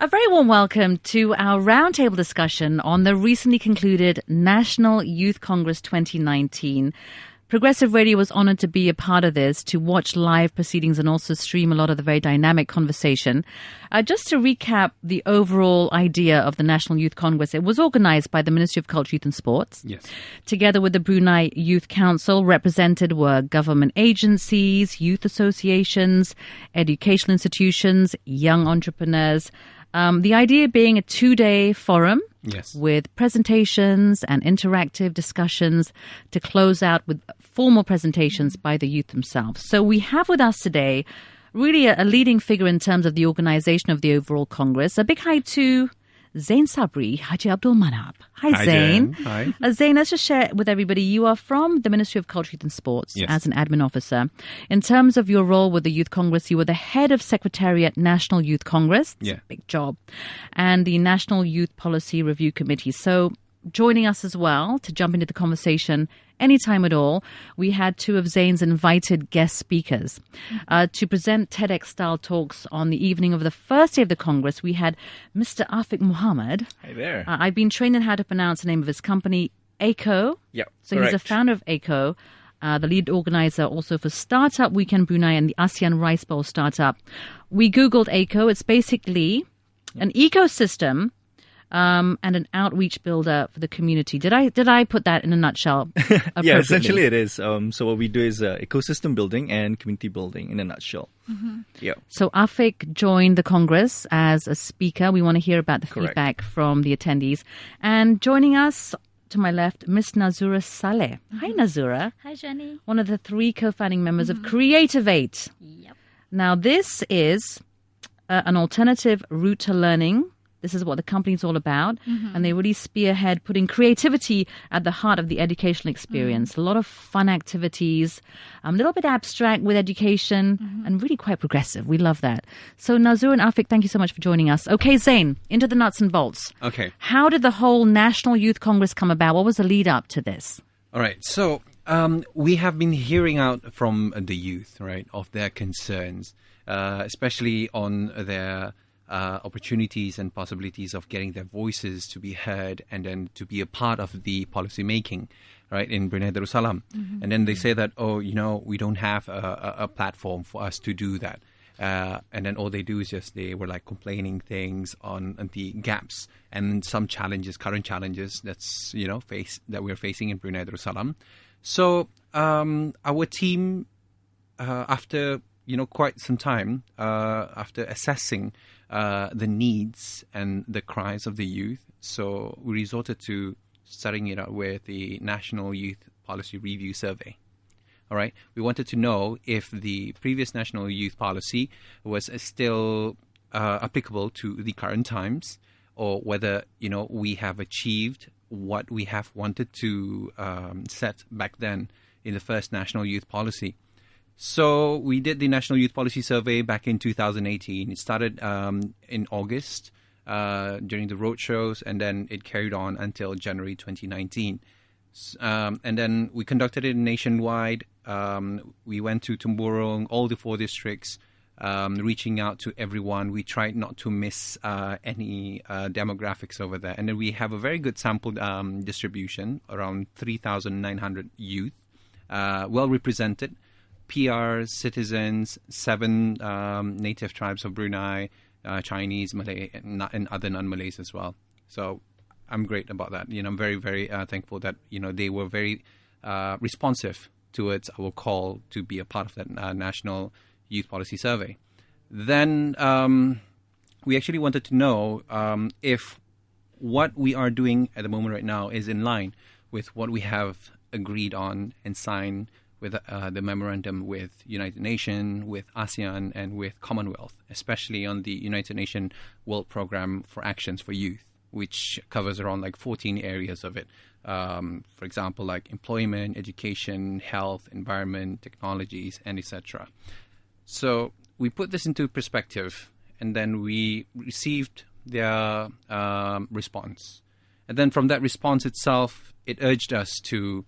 A very warm welcome to our roundtable discussion on the recently concluded National Youth Congress 2019. Progressive Radio was honored to be a part of this, to watch live proceedings and also stream a lot of the very dynamic conversation. Just to recap the overall idea of the National Youth Congress, it was organized by the Ministry of Culture, Youth and Sports. Yes. Together with the Brunei Youth Council. Represented were government agencies, youth associations, educational institutions, young entrepreneurs. The idea being a 2-day forum. Yes. With presentations and interactive discussions to close out with formal presentations by the youth themselves. So we have with us today really a leading figure in terms of the organization of the overall Congress. A big hi to Zain Sabri, Haji Abdul Manab. Hi, Zain. Hi. Zain, let's just share with everybody. You are from the Ministry of Culture, Youth and Sports as an admin officer. In terms of your role with the Youth Congress, you were the head of Secretariat National Youth Congress. It's a big job. And the National Youth Policy Review Committee. So joining us as well to jump into the conversation anytime at all, we had two of Zain's invited guest speakers to present TEDx-style talks on the evening of the first day of the Congress. We had Mr. Afiq Muhammad. Hi there. I've been trained in how to pronounce the name of his company, ACO. Yeah, So he's a founder of ACO, the lead organizer also for Startup Weekend Brunei and the ASEAN Rice Bowl Startup. We Googled ACO. It's basically an ecosystem and an outreach builder for the community. Did I put that in a nutshell? Yeah, essentially it is. So what we do is ecosystem building and community building in a nutshell. Mm-hmm. Yeah. So Afiq joined the Congress as a speaker. We want to hear about the feedback from the attendees. And joining us to my left, Miss Nazura Saleh. Hi, Nazura. Hi, Jenny. One of the 3 co-founding members of Creativate. Yep. Now, this is an alternative route to learning. This is what the company's all about. And they really spearhead putting creativity at the heart of the educational experience. A lot of fun activities, a little bit abstract with education, and really quite progressive. We love that. So Nazur and Afiq, thank you so much for joining us. Okay, Zain, into the nuts and bolts. Okay. How did the whole National Youth Congress come about? What was the lead up to this? All right. So we have been hearing out from the youth, right, of their concerns, especially on their opportunities and possibilities of getting their voices to be heard and then to be a part of the policy making, right, in Brunei Darussalam. And then they say that, we don't have a platform for us to do that. And then all they do is they were like complaining things on the gaps and some challenges, current challenges that we're facing in Brunei Darussalam. So our team, after quite some time, after assessing the needs and the cries of the youth, so we resorted to starting it out with the National Youth Policy Review Survey. All right, we wanted to know if the previous National Youth Policy was still applicable to the current times, or whether we have achieved what we have wanted to set back then in the first National Youth Policy. So we did the National Youth Policy Survey back in 2018. It started in August during the roadshows, and then it carried on until January 2019. And then we conducted it nationwide. We went to Temburong, all the 4 districts, reaching out to everyone. We tried not to miss any demographics over there. And then we have a very good sample distribution, around 3,900 youth, well represented. PRs, citizens, 7 native tribes of Brunei, Chinese, Malay, and other non-Malays as well. So I'm great about that. I'm very, very thankful that, they were very responsive towards our call to be a part of that National Youth Policy Survey. Then we actually wanted to know if what we are doing at the moment right now is in line with what we have agreed on and signed with the memorandum with United Nations, with ASEAN, and with Commonwealth, especially on the United Nations World Programme for Actions for Youth, which covers around 14 areas of it. For example, like employment, education, health, environment, technologies, and etc. So we put this into perspective, and then we received their response. And then from that response itself, it urged us to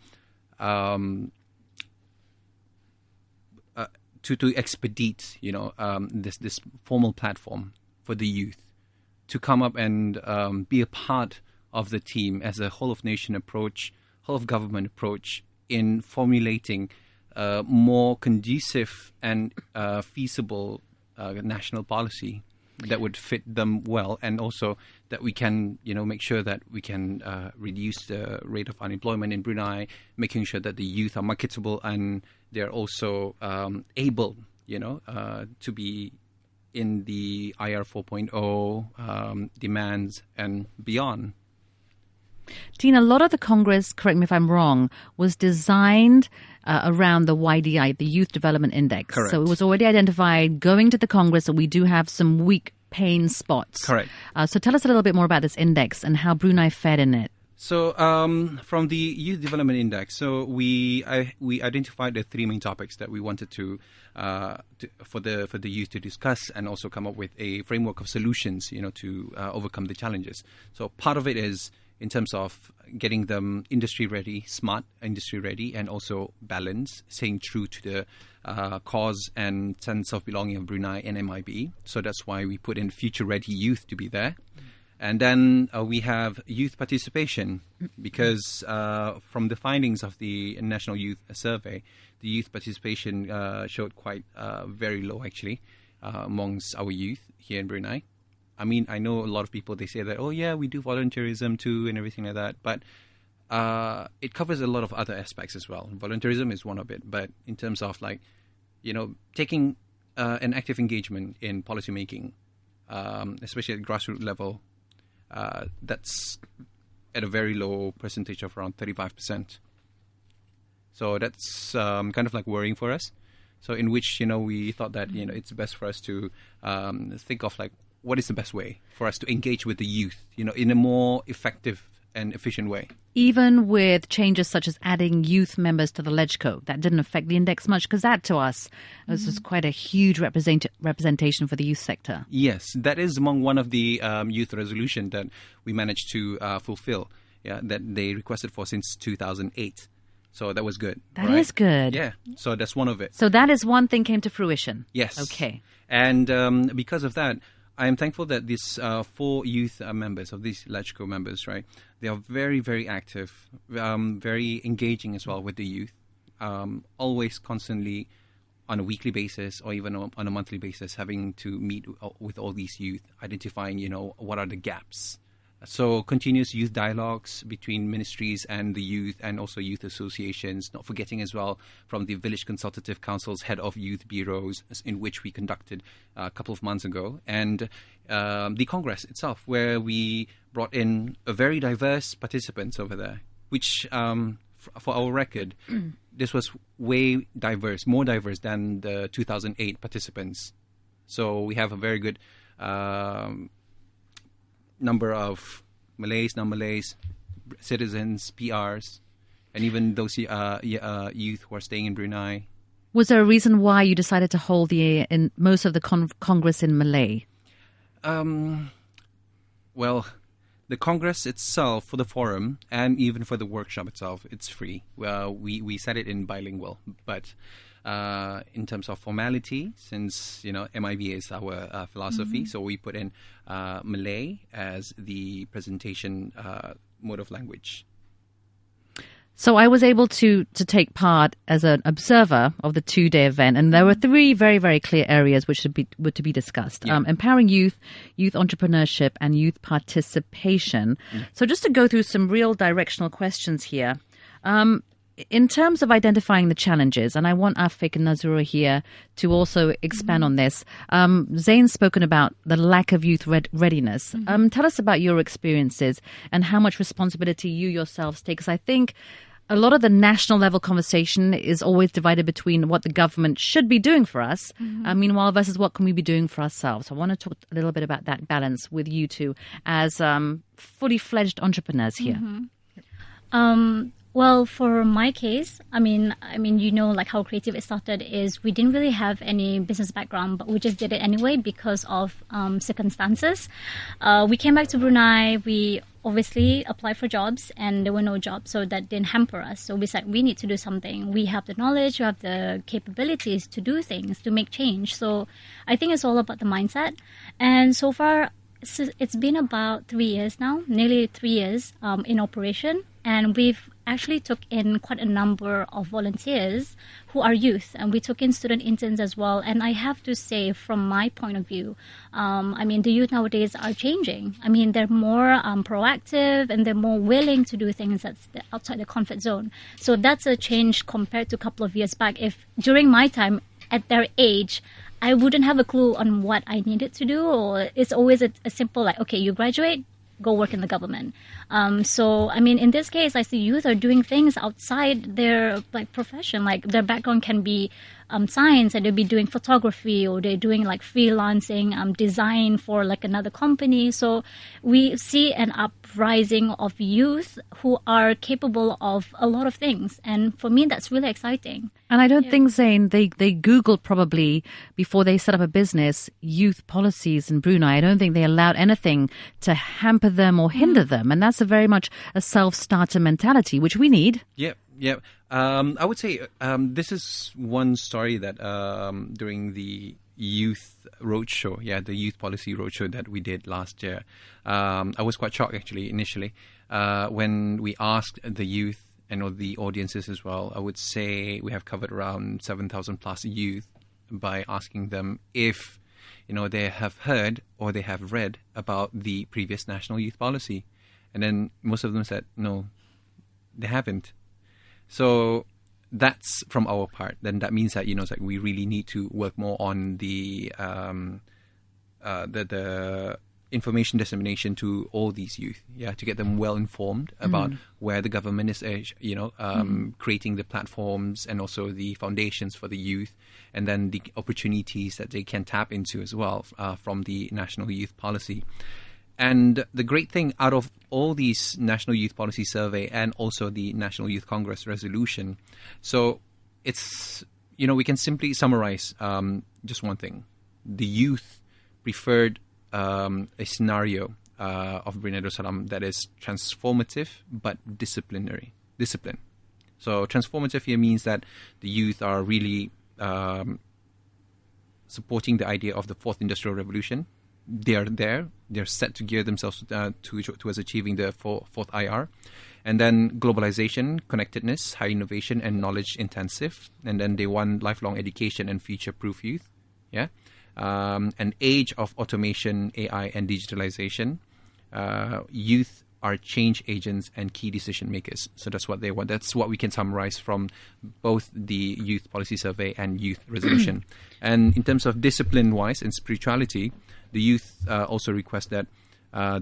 expedite, this formal platform for the youth to come up and be a part of the team as a whole of nation approach, whole of government approach in formulating more conducive and feasible national policy that would fit them well, and also that we can, make sure that we can reduce the rate of unemployment in Brunei, making sure that the youth are marketable and they're also able, to be in the IR 4.0 demands and beyond. Dean, a lot of the Congress, correct me if I'm wrong, was designed around the YDI, the Youth Development Index. Correct. So it was already identified going to the Congress that we do have some weak pain spots. Correct. So tell us a little bit more about this index and how Brunei fared in it. So from the Youth Development Index, so we identified the three main topics that we wanted to for the youth to discuss and also come up with a framework of solutions, to overcome the challenges. So part of it is in terms of getting them industry ready, smart industry ready, and also balanced, staying true to the cause and sense of belonging of Brunei and MIB. So that's why we put in future ready youth to be there. And then we have youth participation, because from the findings of the National Youth Survey, the youth participation showed quite very low, actually, amongst our youth here in Brunei. I mean, I know a lot of people, they say that, oh yeah, we do volunteerism too and everything like that. But it covers a lot of other aspects as well. Volunteerism is one of it. But in terms of taking an active engagement in policy making, especially at grassroots level, that's at a very low percentage of around 35%. So that's kind of worrying for us. So in which, we thought that, it's best for us to think of what is the best way for us to engage with the youth, in a more effective and efficient way. Even with changes such as adding youth members to the LegCo, that didn't affect the index much, because that to us was just quite a huge representation for the youth sector. Yes, that is among one of the youth resolution that we managed to fulfill, that they requested for since 2008. So that was good. That is good. Yeah, so that's one of it. So that is one thing came to fruition. Yes. Okay. And because of that, I am thankful that these 4 youth members of these LegCo members, right, they are very, very active, very engaging as well with the youth, always constantly on a weekly basis or even on a monthly basis, having to meet with all these youth, identifying, what are the gaps. So continuous youth dialogues between ministries and the youth, and also youth associations, not forgetting as well from the Village Consultative Council's head of youth bureaus, in which we conducted a couple of months ago, and the Congress itself, where we brought in a very diverse participants over there, which for our record, this was way diverse, more diverse than the 2008 participants. So we have a very good number of Malays, non-Malays, citizens, PRs, and even those youth who are staying in Brunei. Was there a reason why you decided to hold in most of the Congress in Malay? Well, the Congress itself, for the forum and even for the workshop itself, it's free. We set it in bilingual, but in terms of formality, since MIB is our philosophy, so we put in Malay as the presentation mode of language. So I was able to take part as an observer of the 2-day event, and there were 3 very, very clear areas which were to be discussed. Yeah. Empowering youth, youth entrepreneurship, and youth participation. So just to go through some real directional questions here. In terms of identifying the challenges, and I want Afik and Nazura here to also expand on this, Zain's spoken about the lack of youth readiness. Tell us about your experiences and how much responsibility you yourselves take, because I think a lot of the national level conversation is always divided between what the government should be doing for us, meanwhile, versus what can we be doing for ourselves. I want to talk a little bit about that balance with you two as fully fledged entrepreneurs here. Well, for my case, I mean, how Creative it started is we didn't really have any business background, but we just did it anyway because of circumstances. We came back to Brunei. We obviously applied for jobs, and there were no jobs, so that didn't hamper us. So we said we need to do something. We have the knowledge, we have the capabilities to do things, to make change. So I think it's all about the mindset. And so far, it's been about 3 years now, nearly 3 years in operation, and we've actually took in quite a number of volunteers who are youth, and we took in student interns as well. And I have to say, from my point of view, the youth nowadays are changing. They're more proactive, and they're more willing to do things that's outside the comfort zone. So that's a change compared to a couple of years back. If during my time, at their age, I wouldn't have a clue on what I needed to do, or it's always a simple like, okay, you graduate, go work in the government. In this case, I see youth are doing things outside their profession. Like their background can be science, and they'll be doing photography, or they're doing like freelancing, design for like another company. So we see an uprising of youth who are capable of a lot of things, and for me, that's really exciting. And I don't think, Zain, they Googled probably before they set up a business youth policies in Brunei. I don't think they allowed anything to hamper them or hinder them. And that's very much a self-starter mentality, which we need. Yep. I would say this is one story that during the youth roadshow, the youth policy roadshow that we did last year, I was quite shocked actually initially when we asked the youth and the audiences as well. I would say we have covered around 7,000 plus youth by asking them if they have heard or they have read about the previous national youth policy, and then most of them said no, they haven't. So that's from our part. Then that means that it's like we really need to work more on the information dissemination to all these youth, to get them well informed about where the government is, creating the platforms and also the foundations for the youth, and then the opportunities that they can tap into as well from the National Youth Policy. And the great thing out of all these National Youth Policy Survey and also the National Youth Congress resolution, so it's, we can simply summarize just one thing. The youth preferred a scenario of Brunei Darussalam that is transformative but discipline. So transformative here means that the youth are really supporting the idea of the fourth industrial revolution. They're set to gear themselves towards achieving the fourth IR. And then globalization, connectedness, high innovation and knowledge intensive. And then they want lifelong education and future-proof youth. An age of automation, AI and digitalization. Youth are change agents and key decision makers. So that's what they want. That's what we can summarize from both the Youth Policy Survey and Youth Resolution. And in terms of discipline-wise and spirituality, the youth also request that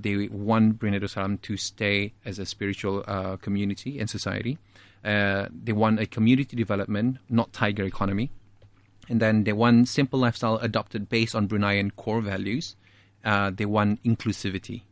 they want Brunei Darussalam to stay as a spiritual community and society. They want a community development, not tiger economy. And then they want simple lifestyle adopted based on Bruneian core values. They want inclusivity.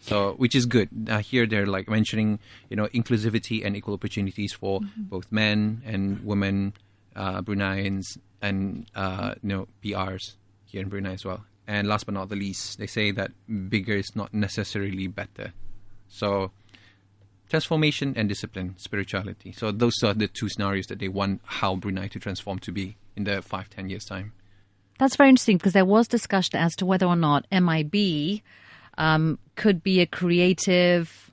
So, which is good. Here they're like mentioning, inclusivity and equal opportunities for both men and women, Bruneians, and PRs here in Brunei as well. And last but not the least, they say that bigger is not necessarily better. So, transformation and discipline, spirituality. So those are the two scenarios that they want how Brunei to transform to be in the 5-10 years time. That's very interesting because there was discussion as to whether or not MIB could be a creative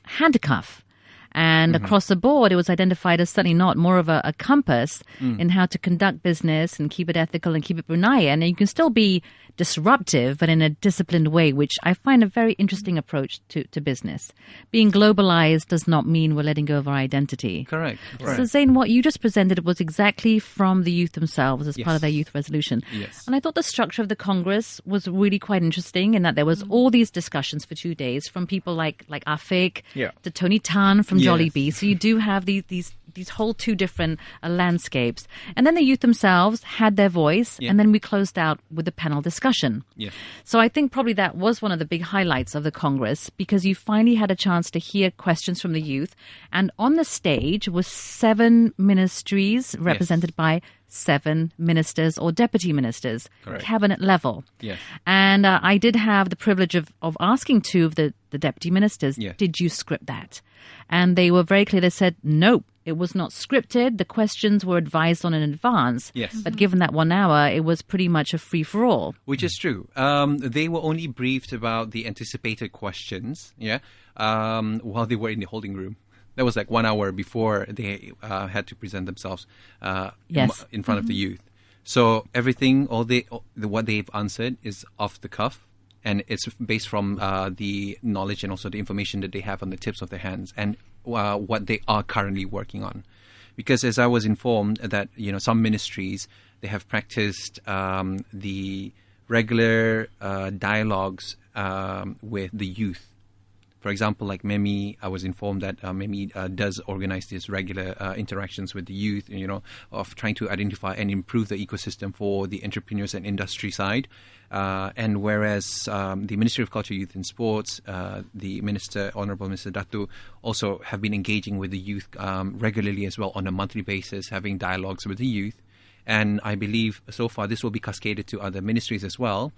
handcuff. And across the board, it was identified as certainly not, more of a compass in how to conduct business and keep it ethical and keep it Bruneian. And you can still be disruptive, but in a disciplined way, which I find a very interesting approach to business. Being globalized does not mean we're letting go of our identity. Correct. So, Zain, what you just presented was exactly from the youth themselves as part of their youth resolution. Yes. And I thought the structure of the Congress was really quite interesting in that there was all these discussions for 2 days from people like Afiq to Tony Tan from Jollibee. So you do have these whole two different landscapes. And then the youth themselves had their voice, and then we closed out with the panel discussion. Yeah. So I think probably that was one of the big highlights of the Congress, because you finally had a chance to hear questions from the youth. And on the stage was 7 ministries represented by 7 ministers or deputy ministers, cabinet level. Yes. And I did have the privilege of asking 2 of the deputy ministers, did you script that? And they were very clear. They said, nope, It was not scripted. The questions were advised on in advance. Yes. But given that 1 hour, it was pretty much a free-for-all. Which is true. They were only briefed about the anticipated questions, while they were in the holding room. That was like 1 hour before they had to present themselves in front of the youth. So everything, what they've answered is off the cuff. And it's based from the knowledge and also the information that they have on the tips of their hands and what they are currently working on. Because as I was informed that, some ministries, they have practiced the regular dialogues with the youth. For example, like MEMI, I was informed that MEMI does organize these regular interactions with the youth, of trying to identify and improve the ecosystem for the entrepreneurs and industry side. And whereas the Ministry of Culture, Youth and Sports, the Minister, Honorable Mr. Datu, also have been engaging with the youth regularly as well on a monthly basis, having dialogues with the youth. And I believe so far this will be cascaded to other ministries as well,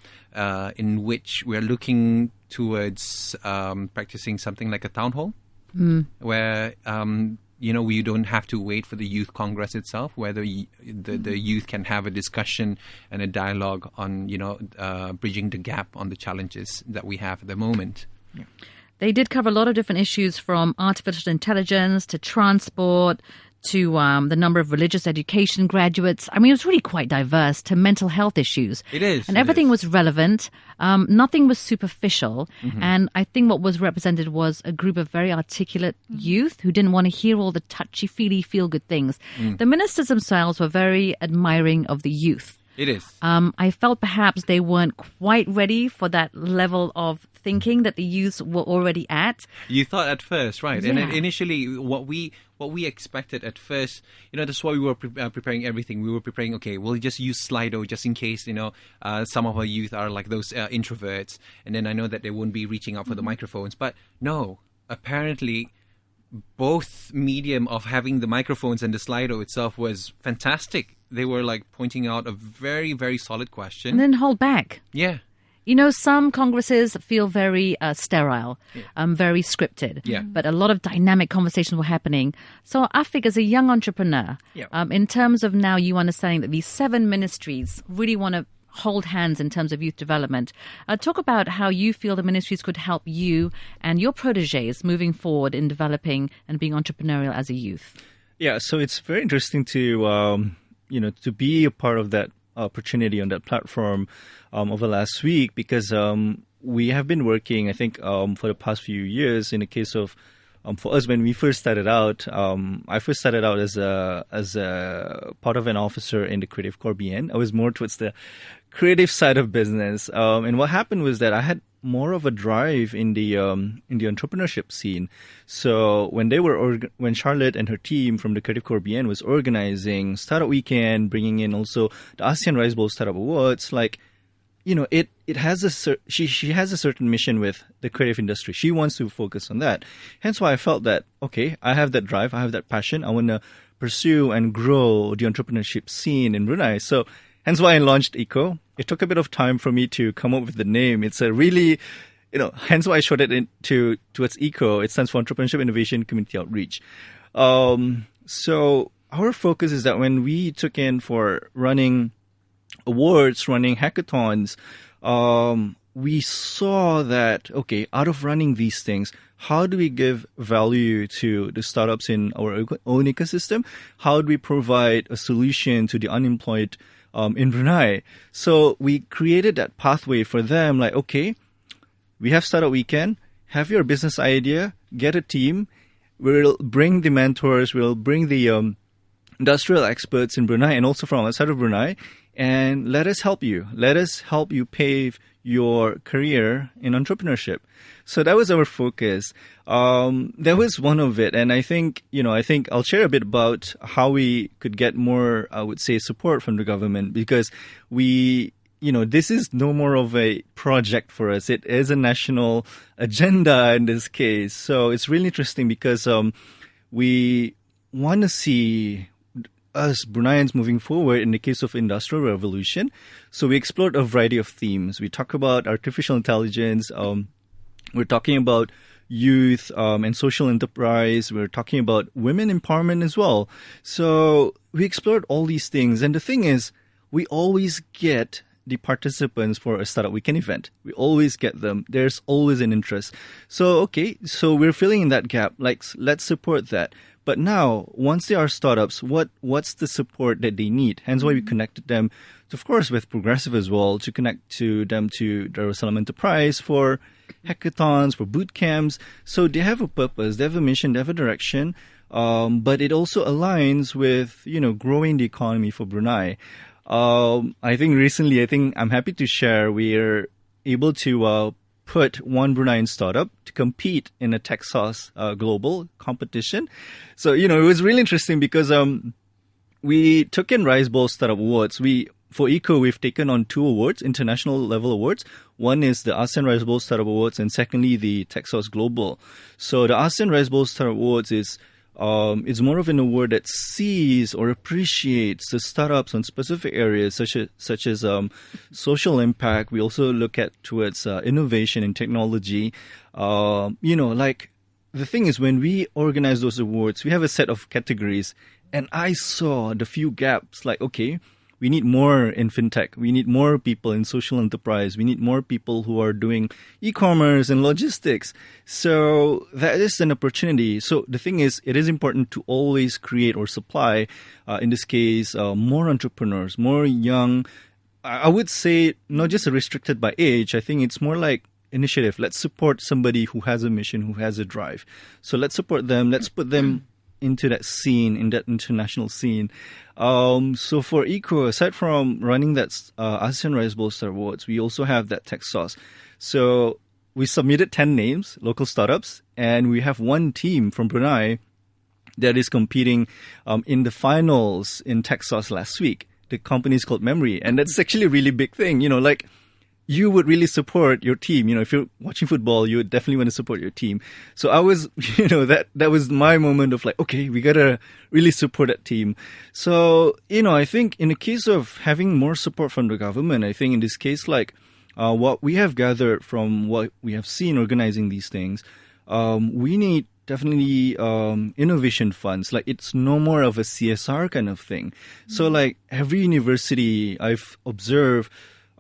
in which we're looking towards practicing something like a town hall, where we don't have to wait for the Youth Congress itself, where the youth can have a discussion and a dialogue on, bridging the gap on the challenges that we have at the moment. Yeah. They did cover a lot of different issues, from artificial intelligence to transport to the number of religious education graduates. I mean, it was really quite diverse, to mental health issues. It is. And everything was relevant. Nothing was superficial. Mm-hmm. And I think what was represented was a group of very articulate youth who didn't want to hear all the touchy-feely, feel-good things. The ministers themselves were very admiring of the youth. It is. I felt perhaps they weren't quite ready for that level of thinking that the youths were already at. You thought at first, right? Yeah. And initially, what we expected at first, that's why we were preparing everything. We were preparing, okay, we'll just use Slido just in case, some of our youth are like those introverts. And then I know that they won't be reaching out for the microphones. But no, apparently both medium of having the microphones and the Slido itself was fantastic. They were like pointing out a very, very solid question. And then hold back. Yeah. Some congresses feel very sterile, very scripted. Yeah. But a lot of dynamic conversations were happening. So Afiq, as a young entrepreneur, in terms of now you understanding that these 7 ministries really want to hold hands in terms of youth development, talk about how you feel the ministries could help you and your protégés moving forward in developing and being entrepreneurial as a youth. Yeah, so it's very interesting to to be a part of that opportunity on that platform over last week, because we have been working, I think, for the past few years. In the case of, for us, when we first started out, I first started out as a part of an officer in the Creative Corps BN. I was more towards the creative side of business, and what happened was that I had more of a drive in the entrepreneurship scene. So when Charlotte and her team from the Creative Corps BN was organizing Startup Weekend, bringing in also the ASEAN Rice Bowl Startup Awards, it has she has a certain mission with the creative industry. She wants to focus on that. Hence why I felt that, okay, I have that drive, I have that passion. I want to pursue and grow the entrepreneurship scene in Brunei. So hence why I launched ECO. It took a bit of time for me to come up with the name. It's a really, hence why I shorted it towards ECO. It stands for Entrepreneurship Innovation Community Outreach. So our focus is that when we took in for running awards, running hackathons, we saw that, okay, out of running these things, how do we give value to the startups in our own ecosystem? How do we provide a solution to the unemployed in Brunei? So we created that pathway for them, like, okay, we have Startup Weekend, have your business idea, get a team, we'll bring the mentors, we'll bring the industrial experts in Brunei and also from outside of Brunei, and let us help you. Let us help you pave your career in entrepreneurship. So that was our focus. That was one of it. And I think I'll share a bit about how we could get more, I would say, support from the government, because this is no more of a project for us. It is a national agenda in this case. So it's really interesting because we want to see us Bruneians moving forward in the case of industrial revolution. So we explored a variety of themes. We talk about artificial intelligence. We're talking about youth and social enterprise. We're talking about women empowerment as well. So we explored all these things. And the thing is, we always get the participants for a Startup Weekend event. We always get them. There's always an interest. So we're filling in that gap. Like, let's support that. But now, once they are startups, what's the support that they need? Hence why we connected them, of course, with Progresif as well, to connect to them to Darussalam Enterprise for hackathons, for boot camps. So they have a purpose, they have a mission, they have a direction, but it also aligns with, growing the economy for Brunei. I think I'm happy to share we're able to put one Bruneian startup to compete in a Texas global competition. So, it was really interesting because we took in Rice Bowl Startup Awards. For ECO, we've taken on 2 awards, international level awards. One is the ASEAN Rice Bowl Startup Awards, and secondly, the Texas Global. So the ASEAN Rice Bowl Startup Awards is it's more of an award that sees or appreciates the startups on specific areas such as social impact. We also look at towards innovation and technology. The thing is, when we organize those awards, we have a set of categories, and I saw the few gaps. Like, okay, we need more in fintech. We need more people in social enterprise. We need more people who are doing e-commerce and logistics. So that is an opportunity. So the thing is, it is important to always create or supply, in this case, more entrepreneurs, more young. I would say not just restricted by age. I think it's more like initiative. Let's support somebody who has a mission, who has a drive. So let's support them. Let's put them into that scene, in that international scene. So for ECO, aside from running that ASEAN Rice Bowl Star Awards, we also have that tech sauce. So we submitted 10 names, local startups, and we have one team from Brunei that is competing in the finals in Texas last week. The company is called Memory, and that's actually a really big thing. You would really support your team. If you're watching football, you would definitely want to support your team. So I was, that was my moment of like, okay, we got to really support that team. So, I think in the case of having more support from the government, I think in this case, like what we have gathered from what we have seen organizing these things, we need definitely innovation funds. Like, it's no more of a CSR kind of thing. So like every university I've observed,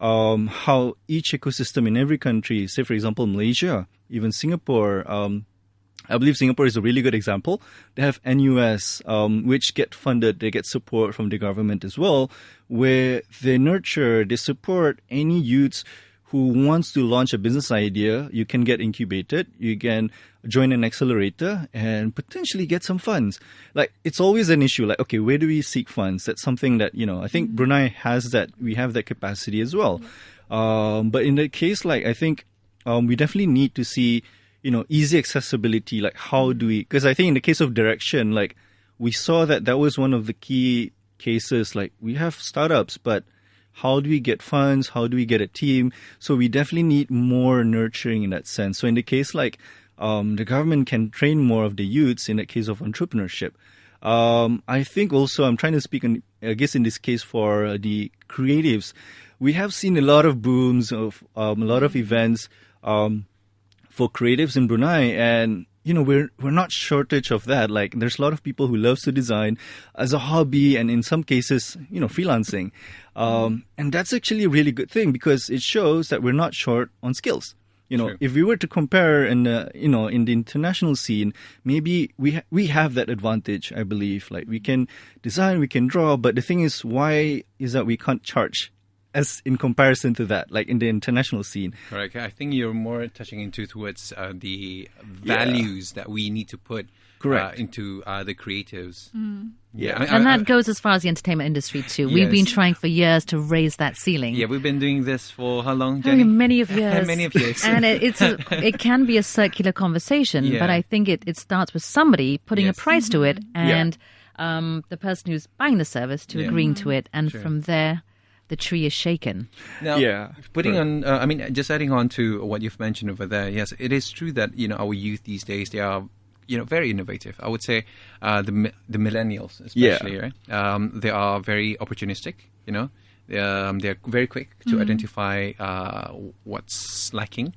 how each ecosystem in every country, say for example Malaysia, even Singapore, I believe Singapore is a really good example. They have NUS, which get funded, they get support from the government as well, where they nurture, they support any youths who wants to launch a business idea. You can get incubated, you can join an accelerator and potentially get some funds. Like, it's always an issue. Like, okay, where do we seek funds? That's something that, I think Brunei has that. We have that capacity as well. But in the case, like, I think we definitely need to see, easy accessibility. Like, how do we, because I think in the case of direction, like, we saw that was one of the key cases. Like, we have startups, but how do we get funds? How do we get a team? So we definitely need more nurturing in that sense. So in the case like the government can train more of the youths in the case of entrepreneurship. I think also I'm trying to speak, I guess in this case for the creatives, we have seen a lot of booms of a lot of events for creatives in Brunei, and we're not shortage of that. Like, there's a lot of people who loves to design as a hobby, and in some cases, freelancing. And that's actually a really good thing because it shows that we're not short on skills. True. If we were to compare in the international scene, maybe we have that advantage, I believe. Like, we can design, we can draw, but the thing is, why is that we can't charge as in comparison to that, like in the international scene? Correct. I think you're more touching towards the values that we need to put into the creatives. Yeah, and that goes as far as the entertainment industry too. Yes. We've been trying for years to raise that ceiling. Yeah, we've been doing this for how long, Jenny? Many of years. Many of years. And it can be a circular conversation, but I think it starts with somebody putting a price to it, and the person who's buying the service to agreeing to it, and from there, the tree is shaken. Now, putting on, just adding on to what you've mentioned over there, yes, it is true that, our youth these days, they are, very innovative. I would say the millennials especially, right? They are very opportunistic, they're very quick to identify what's lacking.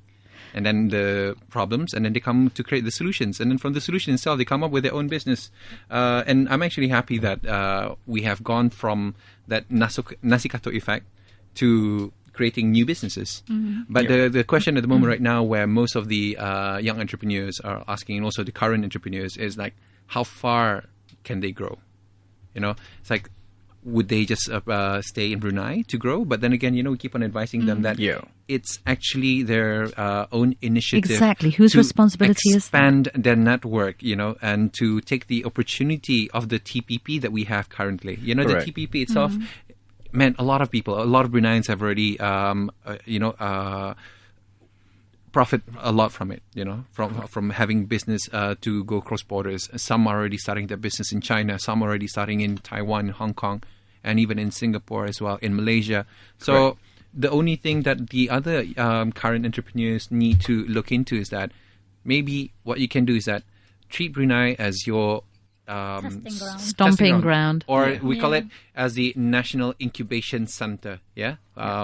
and then the problems, and then they come to create the solutions. And then from the solution itself, they come up with their own business. And I'm actually happy that we have gone from that Nasikato effect to creating new businesses. But the question at the moment right now, where most of the young entrepreneurs are asking, and also the current entrepreneurs, is like, how far can they grow? It's like, would they just stay in Brunei to grow? But then again, we keep on advising them that it's actually their own initiative. Exactly. Whose responsibility is that? Expand their network, and to take the opportunity of the TPP that we have currently. Correct. The TPP itself, man, a lot of Bruneians have already, profit a lot from it, from having business to go cross borders. Some are already starting their business in China, some are already starting in Taiwan, Hong Kong, and even in Singapore as well, in Malaysia. So Correct. The only thing that the other current entrepreneurs need to look into is that maybe what you can do is that treat Brunei as your stomping ground, or we call it as the national incubation center,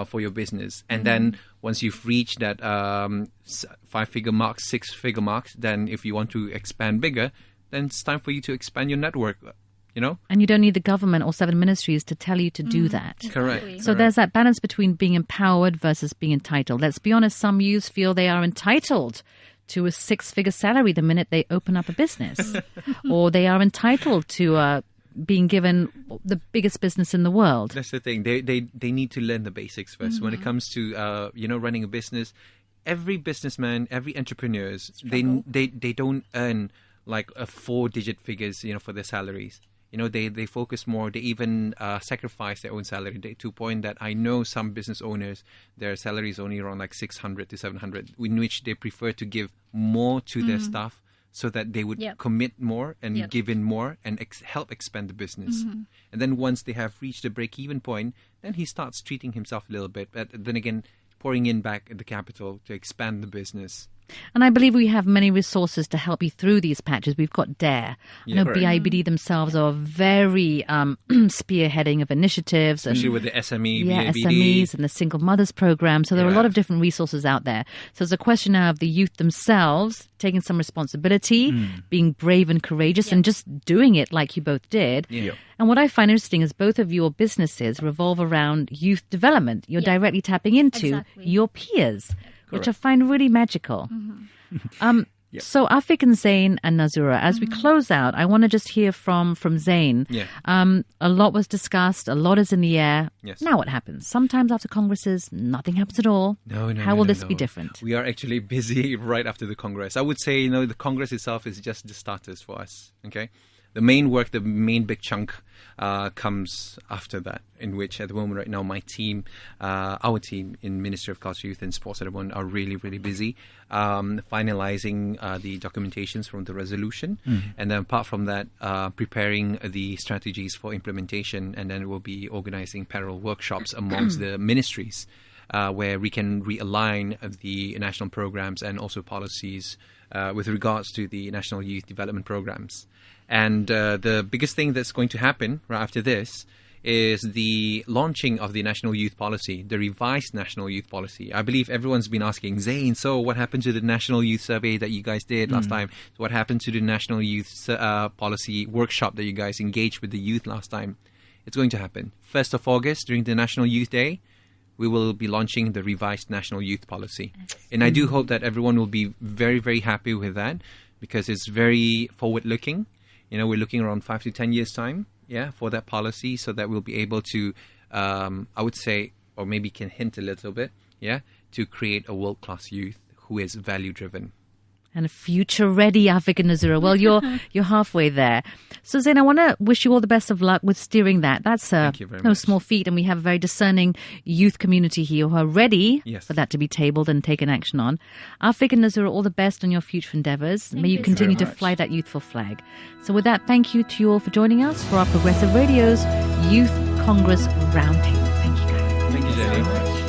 for your business. And then once you've reached that 5-figure mark, 6-figure marks, then if you want to expand bigger, then it's time for you to expand your network. And you don't need the government or 7 ministries to tell you to do that. Correct. So there's that balance between being empowered versus being entitled. Let's be honest, some youths feel they are entitled to a 6-figure salary the minute they open up a business. Or they are entitled to being given the biggest business in the world. That's the thing. They need to learn the basics first. When it comes to running a business, every businessman, every entrepreneur, they don't earn like 4-digit figures, for their salaries. They focus more. They even sacrifice their own salary to a point that I know some business owners, their salary is only around like 600 to 700, in which they prefer to give more to their staff so that they would commit more and give in more and help expand the business. And then once they have reached the break-even point, then he starts treating himself a little bit. But then again, pouring in back the capital to expand the business. And I believe we have many resources to help you through these patches. We've got DARE. I know correct. BIBD themselves are very spearheading of initiatives. Especially with the SME, BIBD. SMEs and the Single Mothers Program. So there are a lot of different resources out there. So it's a question now of the youth themselves taking some responsibility, being brave and courageous, and just doing it like you both did. And what I find interesting is both of your businesses revolve around youth development. You're directly tapping into your peers. Which I find really magical. So Afiq and Zain and Nazura, as we close out, I want to just hear from Zain. A lot was discussed, a lot is in the air. Now what happens? Sometimes after congresses, nothing happens at all. How will this be different? We are actually busy right after the Congress. I would say, the Congress itself is just the starters for us. Okay. The main work, the main big chunk comes after that, in which at the moment right now my team, our team in Ministry of Culture, Youth and Sports at the moment are really, really busy finalizing the documentations from the resolution. And then apart from that, preparing the strategies for implementation, and then we'll be organizing parallel workshops amongst the ministries where we can realign the national programs and also policies with regards to the national youth development programs. And the biggest thing that's going to happen right after this is the launching of the National Youth Policy, the revised National Youth Policy. I believe everyone's been asking, Zain, so what happened to the National Youth Survey that you guys did last time? So what happened to the National Youth Policy workshop that you guys engaged with the youth last time? It's going to happen. 1st of August, during the National Youth Day, we will be launching the revised National Youth Policy. And I do hope that everyone will be very, very happy with that, because it's very forward-looking. We're looking around 5 to 10 years' time, for that policy, so that we'll be able to, I would say, or maybe can hint a little bit, to create a world-class youth who is value-driven. And future-ready, Afiq and Nazura. Well, you're halfway there. So, Zain, I want to wish you all the best of luck with steering that. That's no small feat, and we have a very discerning youth community here who are ready for that to be tabled and taken action on. Afiq and Nazura, all the best on your future endeavours. May you continue to fly that youthful flag. So with that, thank you to you all for joining us for our Progressive Radio's Youth Congress Roundtable. Thank you, guys. Thank you, Jenny.